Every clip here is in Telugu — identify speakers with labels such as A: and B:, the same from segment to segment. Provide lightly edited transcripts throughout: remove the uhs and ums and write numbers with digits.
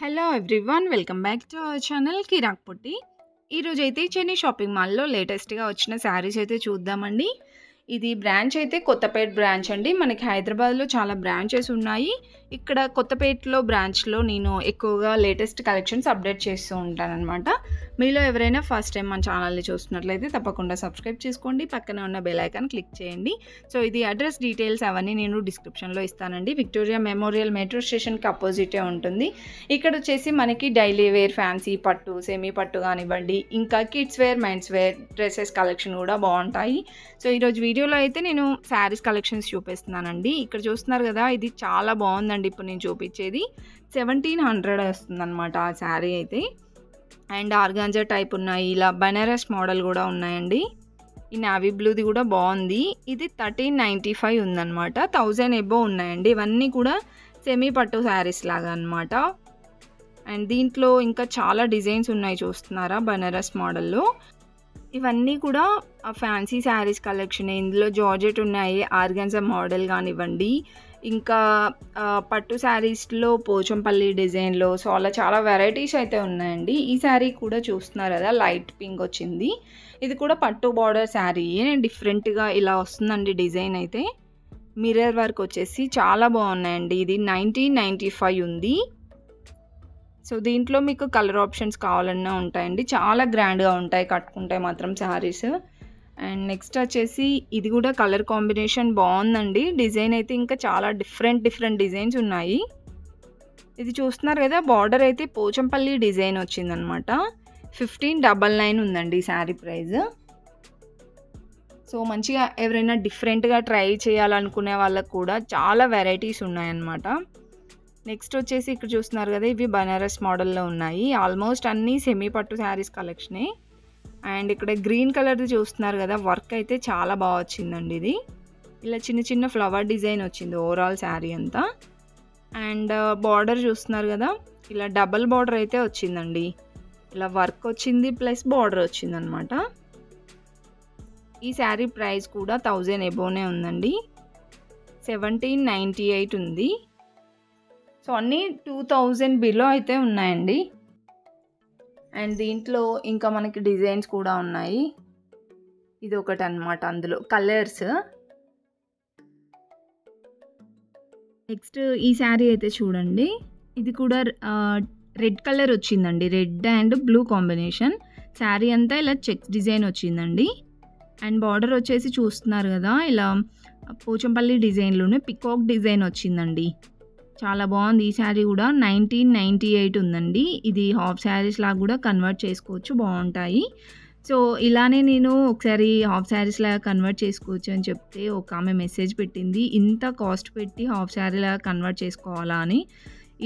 A: Hello everyone, welcome back to our channel Kirak Putti. ఈరోజైతే చెన్నై షాపింగ్ మాల్లో లేటెస్ట్గా వచ్చిన శారీస్ అయితే చూద్దామండి. ఇది బ్రాంచ్ అయితే కొత్తపేట బ్రాంచ్ అండి. మనకి హైదరాబాద్లో చాలా బ్రాంచెస్ ఉన్నాయి. ఇక్కడ కొత్తపేటలో బ్రాంచ్లో నేను ఎక్కువగా లేటెస్ట్ కలెక్షన్స్ అప్డేట్ చేస్తూ ఉంటానన్నమాట. మీలో ఎవరైనా ఫస్ట్ టైం మన ఛానల్ని చూస్తున్నట్లయితే తప్పకుండా సబ్స్క్రైబ్ చేసుకోండి, పక్కనే ఉన్న బెల్ ఐకాన్ క్లిక్ చేయండి. సో ఇది అడ్రస్ డీటెయిల్స్ అవన్నీ నేను డిస్క్రిప్షన్లో ఇస్తానండి. విక్టోరియా మెమోరియల్ మెట్రో స్టేషన్కి అపోజిటే ఉంటుంది. ఇక్కడ వచ్చేసి మనకి డైలీ వేర్, ఫ్యాన్సీ పట్టు, సెమీ పట్టు కానివ్వండి, ఇంకా kids wear, men's wear dresses collection కూడా బాగుంటాయి. సో ఈరోజు వీడియోలో అయితే నేను శారీస్ కలెక్షన్స్ చూపిస్తున్నానండి. ఇక్కడ చూస్తున్నారు కదా, ఇది చాలా బాగుందండి. ఇప్పుడు నేను చూపించేది 1700 వస్తుందన్నమాట ఆ శారీ అయితే. అండ్ ఆర్గాంజా టైప్ ఉన్నాయి, ఇలా బనారస్ మోడల్ కూడా ఉన్నాయండి. ఈ నావీ బ్లూది కూడా బాగుంది. ఇది 1395 ఉందన్నమాట. 1000 ఎబో ఉన్నాయండి. ఇవన్నీ కూడా సెమీ పట్టు శారీస్ లాగా అనమాట. అండ్ దీంట్లో ఇంకా చాలా డిజైన్స్ ఉన్నాయి, చూస్తున్నారా, బనారస్ మోడల్లో. ఇవన్నీ కూడా ఫ్యాన్సీ శారీస్ కలెక్షన్. ఇందులో జార్జెట్ ఉన్నాయి, ఆర్గాన్జా మోడల్ కానివ్వండి, ఇంకా పట్టు శారీస్లో పోచంపల్లి డిజైన్లో. సో అలా చాలా వెరైటీస్ అయితే ఉన్నాయండి. ఈ శారీ కూడా చూస్తున్నారు కదా, లైట్ పింక్ వచ్చింది. ఇది కూడా పట్టు బార్డర్ శారీ, డిఫరెంట్గా ఇలా వస్తుందండి డిజైన్ అయితే. మిర్రర్ వర్క్ వచ్చేసి చాలా బాగున్నాయండి. ఇది 1995 ఉంది. సో దీంట్లో మీకు కలర్ ఆప్షన్స్ కావాలన్నా ఉంటాయండి. చాలా గ్రాండ్గా ఉంటాయి కట్టుకుంటే మాత్రం శారీస్. అండ్ నెక్స్ట్ వచ్చేసి ఇది కూడా కలర్ కాంబినేషన్ బాగుందండి. డిజైన్ అయితే ఇంకా చాలా డిఫరెంట్ డిజైన్స్ ఉన్నాయి. ఇది చూస్తున్నారు కదా, బార్డర్ అయితే పోచంపల్లి డిజైన్ వచ్చిందనమాట. 1599 ఉందండి ఈ శారీ ప్రైస్. సో మంచిగా ఎవరైనా డిఫరెంట్గా ట్రై చేయాలనుకునే వాళ్ళకు కూడా చాలా వెరైటీస్ ఉన్నాయన్నమాట. నెక్స్ట్ వచ్చేసి ఇక్కడ చూస్తున్నారు కదా, ఇవి బనారస్ మోడల్లో ఉన్నాయి. ఆల్మోస్ట్ అన్నీ సెమీ పట్టు శారీస్ కలెక్షనే. అండ్ ఇక్కడ గ్రీన్ కలర్ది చూస్తున్నారు కదా, వర్క్ అయితే చాలా బాగా వచ్చిందండి. ఇది ఇలా చిన్న ఫ్లవర్ డిజైన్ వచ్చింది ఓవరాల్ శారీ అంతా. అండ్ బార్డర్ చూస్తున్నారు కదా, ఇలా డబల్ బార్డర్ అయితే వచ్చిందండి. ఇలా వర్క్ వచ్చింది ప్లస్ బార్డర్ వచ్చిందనమాట. ఈ శారీ ప్రైస్ కూడా 1000 ఎబోనే ఉందండి. 1798 ఉంది. సో అన్నీ 2000 బిలో అయితే ఉన్నాయండి. అండ్ దీంట్లో ఇంకా మనకి డిజైన్స్ కూడా ఉన్నాయి. ఇది ఒకటి అనమాట, అందులో కలర్స్. నెక్స్ట్ ఈ శారీ అయితే చూడండి, ఇది కూడా రెడ్ కలర్ వచ్చిందండి. Red and blue combination. Sari అంతా ఇలా చెక్స్ డిజైన్ వచ్చిందండి. అండ్ బార్డర్ వచ్చేసి చూస్తున్నారు కదా, ఇలా పోచంపల్లి డిజైన్లోనే పికాక్ డిజైన్ వచ్చిందండి. చాలా బాగుంది. ఈ శారీ కూడా 1998 ఉందండి. ఇది హాఫ్ శారీస్ లాగా కూడా కన్వర్ట్ చేసుకోవచ్చు, బాగుంటాయి. సో ఇలానే నేను ఒకసారి హాఫ్ శారీస్ లాగా కన్వర్ట్ చేసుకోవచ్చు అని చెప్తే ఒక ఆమె మెసేజ్ పెట్టింది, ఇంత కాస్ట్ పెట్టి హాఫ్ శారీ లాగా కన్వర్ట్ చేసుకోవాలా అని.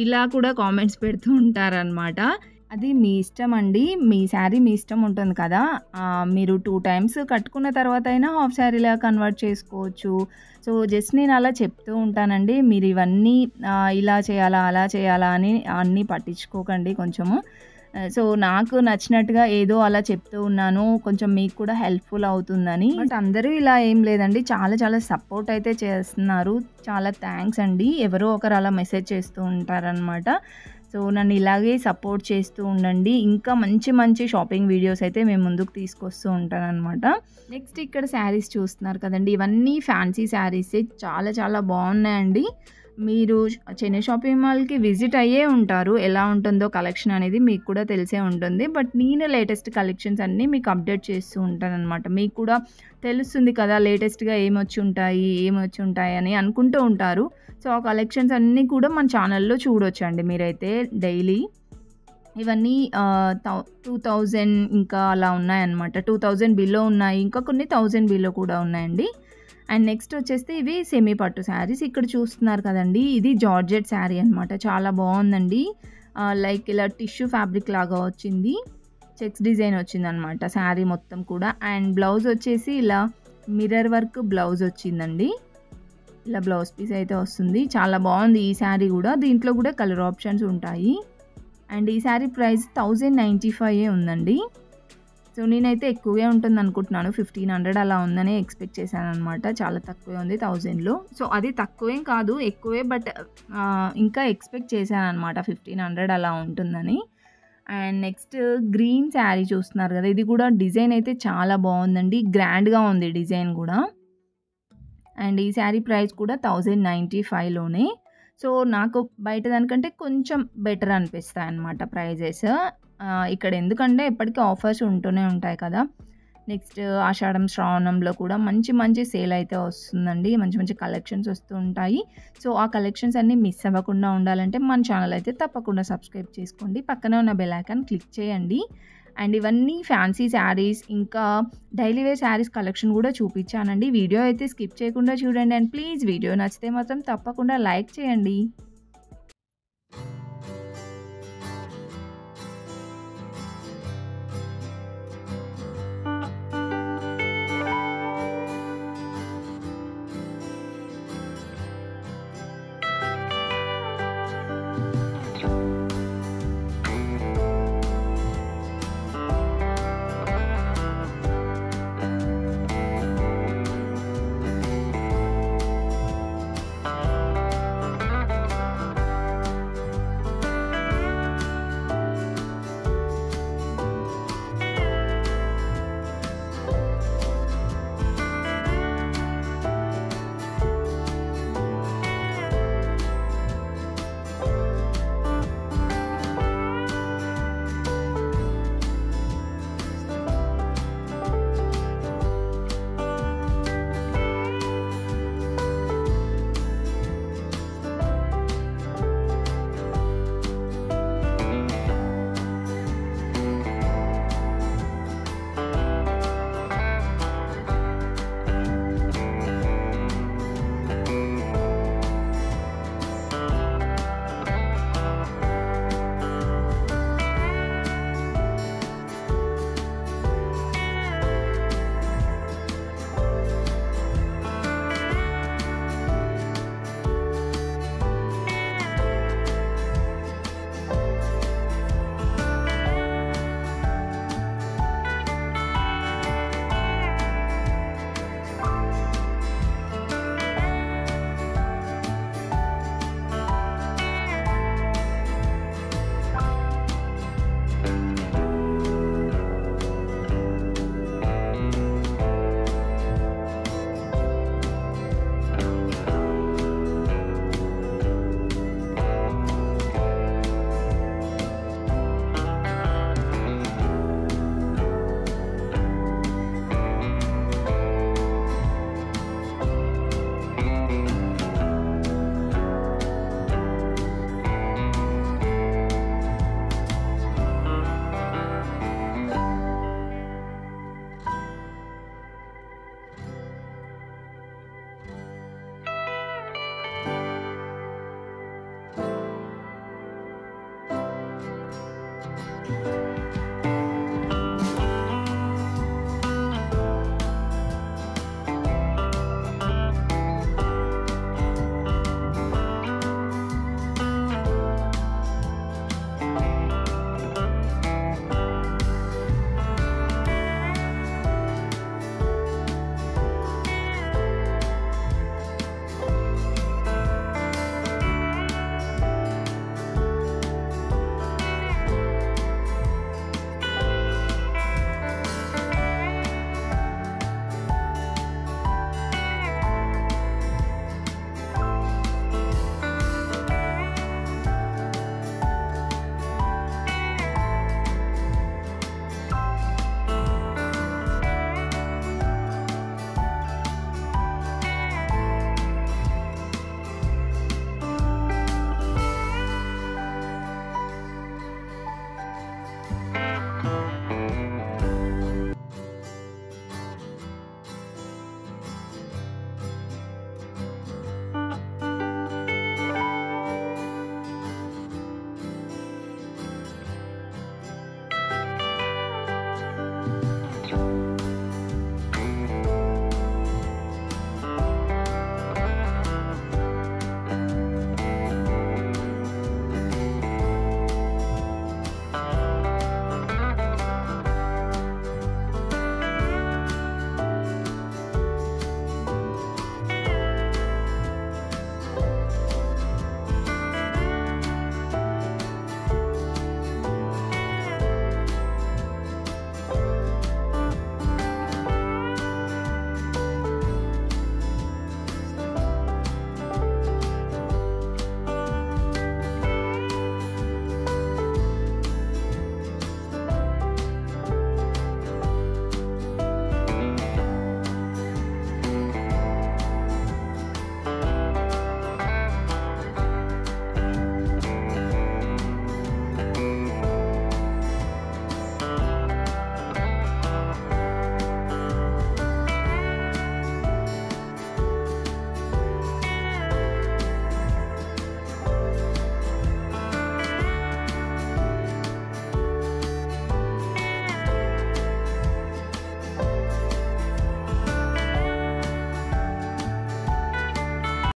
A: ఇలా కూడా కామెంట్స్ పెడుతూ ఉంటారనమాట. అది మీ ఇష్టం అండి. మీ శారీ మీ ఇష్టం ఉంటుంది కదా, మీరు 2 టైమ్స్ కట్టుకున్న తర్వాత అయినా హాఫ్ శారీలా కన్వర్ట్ చేసుకోవచ్చు. సో జస్ట్ నేను అలా చెప్తూ ఉంటానండి. మీరు ఇవన్నీ ఇలా చేయాలా అలా చేయాలా అని అన్నీ పట్టించుకోకండి కొంచెము. సో నాకు నచ్చినట్టుగా ఏదో అలా చెప్తూ ఉన్నాను, కొంచెం మీకు కూడా హెల్ప్ఫుల్ అవుతుందని. బట్ అందరూ ఇలా ఏం లేదండి, చాలా సపోర్ట్ అయితే చేస్తున్నారు. చాలా థ్యాంక్స్ అండి. ఎవరో ఒకరు అలా మెసేజ్ చేస్తూ ఉంటారనమాట. సో నన్ను ఇలాగే సపోర్ట్ చేస్తూ ఉండండి. ఇంకా మంచి షాపింగ్ వీడియోస్ అయితే మేము ముందుకు తీసుకొస్తూ ఉంటానన్నమాట. నెక్స్ట్ ఇక్కడ శారీస్ చూస్తున్నారు కదండి, ఇవన్నీ ఫ్యాన్సీ శారీసే. చాలా బాగున్నాయండి. మీరు చెన్నై షాపింగ్ మాల్కి విజిట్ అయ్యే ఉంటారు. ఎలా ఉంటుందో కలెక్షన్ అనేది మీకు కూడా తెలిసే ఉంటుంది. బట్ నేను లేటెస్ట్ కలెక్షన్స్ అన్నీ మీకు అప్డేట్ చేస్తూ ఉంటానన్నమాట. మీకు కూడా తెలుస్తుంది కదా లేటెస్ట్గా ఏమొచ్చి ఉంటాయి అని అనుకుంటూ ఉంటారు. సో ఆ కలెక్షన్స్ అన్నీ కూడా మన ఛానల్లో చూడొచ్చండి మీరైతే డైలీ. ఇవన్నీ 2000 ఇంకా అలా ఉన్నాయన్నమాట. 2000 బిలో ఉన్నాయి, ఇంకా కొన్ని 1000 బిలో కూడా ఉన్నాయండి. అండ్ నెక్స్ట్ వచ్చేసి ఇవి సెమీ పట్టు శారీస్. ఇక్కడ చూస్తున్నారు కదండి, ఇది జార్జెట్ శారీ అనమాట. చాలా బాగుందండి. లైక్ ఇలా టిష్యూ ఫ్యాబ్రిక్ లాగా వచ్చింది, చెక్స్ డిజైన్ వచ్చిందనమాట శారీ మొత్తం కూడా. అండ్ బ్లౌజ్ వచ్చేసి ఇలా మిర్రర్ వర్క్ బ్లౌజ్ వచ్చిందండి. ఇలా బ్లౌజ్ పీస్ అయితే వస్తుంది. చాలా బాగుంది ఈ శారీ కూడా. దీంట్లో కూడా కలర్ ఆప్షన్స్ ఉంటాయి. అండ్ ఈ శారీ ప్రైస్ 1095 ఉందండి. సో, నేనైతే ఎక్కువే ఉంటుందనుకుంటున్నాను. 1500 అలా ఉందని ఎక్స్‌పెక్ట్ చేశాననమాట. చాలా తక్కువే ఉంది 1000లో. సో, అది తక్కువేం కాదు, ఎక్కువే. బట్ ఇంకా ఎక్స్‌పెక్ట్ చేశాననమాట 1500 అలా ఉంటుందని. అండ్ నెక్స్ట్ గ్రీన్ శారీ చూస్తున్నారు కదా! ఇది కూడా డిజైన్ అయితే చాలా బావుందండి. గ్రాండ్‌గా ఉంది డిజైన్ గూడా. అండ్ ఈ శారీ ప్రైస్ కూడా 1095లోనే. సో, నాకు బయట దానికంటే కొంచెం బెటర్ అనిపిస్తాయన్నమాట ప్రైజెస్. ఇక్కడ ఎందుకంటే ఎప్పటికి ఆఫర్స్ ఉంటూనే ఉంటాయి కదా! నెక్స్ట్ ఆషాఢం, శ్రావణంలో కూడా మంచి మంచి సేల్ అయితే వస్తుందండి. మంచి మంచి కలెక్షన్స్ వస్తూ ఉంటాయి. సో, ఆ కలెక్షన్స్ అన్నీ మిస్ అవ్వకుండా ఉండాలంటే మన ఛానల్ అయితే తప్పకుండా సబ్స్క్రైబ్ చేసుకోండి. పక్కనే ఉన్న బెల్ ఐకాన్ క్లిక్ చేయండి. అండ్ ఇవన్నీ ఫ్యాన్సీ శారీస్, ఇంకా డైలీ వేర్ శారీస్ కలెక్షన్ కూడా చూపించానండి. వీడియో అయితే స్కిప్ చేయకుండా చూడండి. అండ్ ప్లీజ్ వీడియో నచ్చితే మాత్రం తప్పకుండా లైక్ చేయండి.